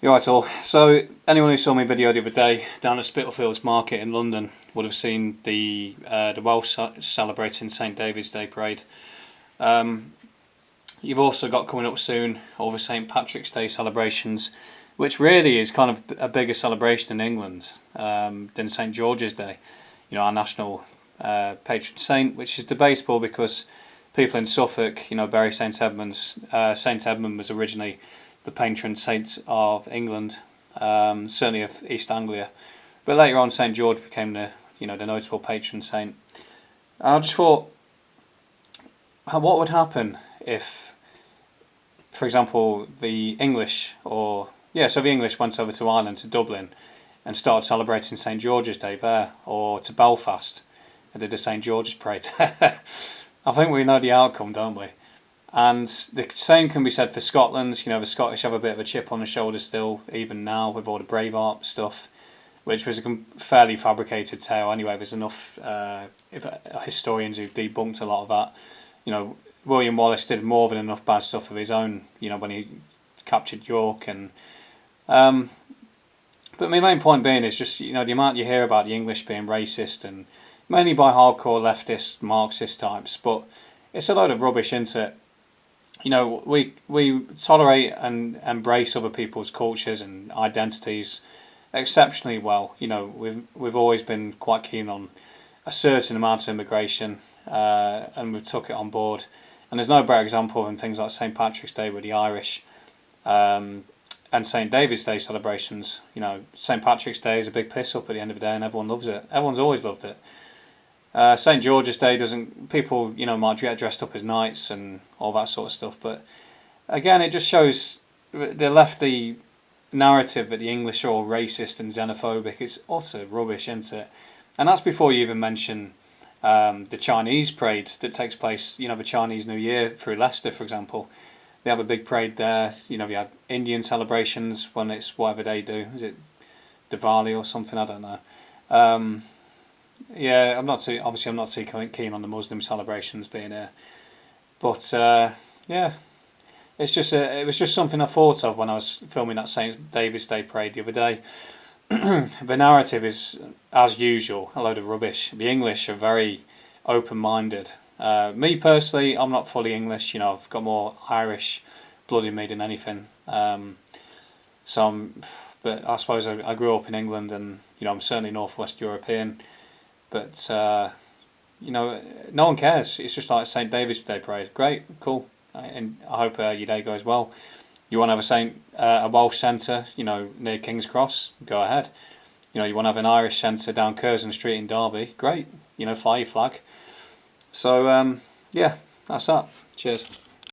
You're right all. So anyone who saw my video the other day down at Spitalfields Market in London would have seen the Welsh celebrating St David's Day parade. You've also got coming up soon all the St Patrick's Day celebrations, which really is kind of a bigger celebration in England than St George's Day, you know, our national patron saint, which is debatable because people in Suffolk, you know, bury St Edmund's. St Edmund was originally the patron saint of England, certainly of East Anglia, but later on St George became the notable patron saint. I just thought, what would happen if, for example, the English the English went over to Ireland, to Dublin, and started celebrating St George's Day there, or to Belfast and did the St George's parade. I think we know the outcome, don't we? And the same can be said for Scotland. You know, the Scottish have a bit of a chip on the shoulder still, even now, with all the Braveheart stuff, which was a fairly fabricated tale anyway. There's enough historians who've debunked a lot of that. You know, William Wallace did more than enough bad stuff of his own, you know, when he captured York. And but my main point being is just, you know, the amount you hear about the English being racist, and mainly by hardcore leftist Marxist types, but it's a load of rubbish, isn't it? You know, we tolerate and embrace other people's cultures and identities exceptionally well. You know, we've always been quite keen on a certain amount of immigration, and we've took it on board. And there's no better example than things like St Patrick's Day with the Irish, and St David's Day celebrations. You know, St Patrick's Day is a big piss up at the end of the day, and everyone loves it. Everyone's always loved it. St George's Day doesn't. People, you know, might get dressed up as knights and all that sort of stuff, but again, it just shows the lefty narrative that the English are all racist and xenophobic. It's utter rubbish, isn't it? And that's before you even mention the Chinese parade that takes place. You know, the Chinese New Year through Leicester, for example. They have a big parade there. You know, we have Indian celebrations when it's whatever they do. Is it Diwali or something? I don't know. Yeah, I'm not too keen on the Muslim celebrations being here, but yeah, it was just something I thought of when I was filming that St David's Day parade the other day. The narrative is, as usual, a load of rubbish. The English are very open-minded. Me personally, I'm not fully English. You know, I've got more Irish blood in me than anything. But I suppose I grew up in England, and you know, I'm certainly Northwest European. But you know, no one cares. It's just like St David's Day parade. Great, cool, and I hope your day goes well. You want to have a Welsh centre, you know, near King's Cross? Go ahead. You know, you want to have an Irish centre down Curzon Street in Derby? Great. You know, fly your flag. So yeah, that's that. Cheers.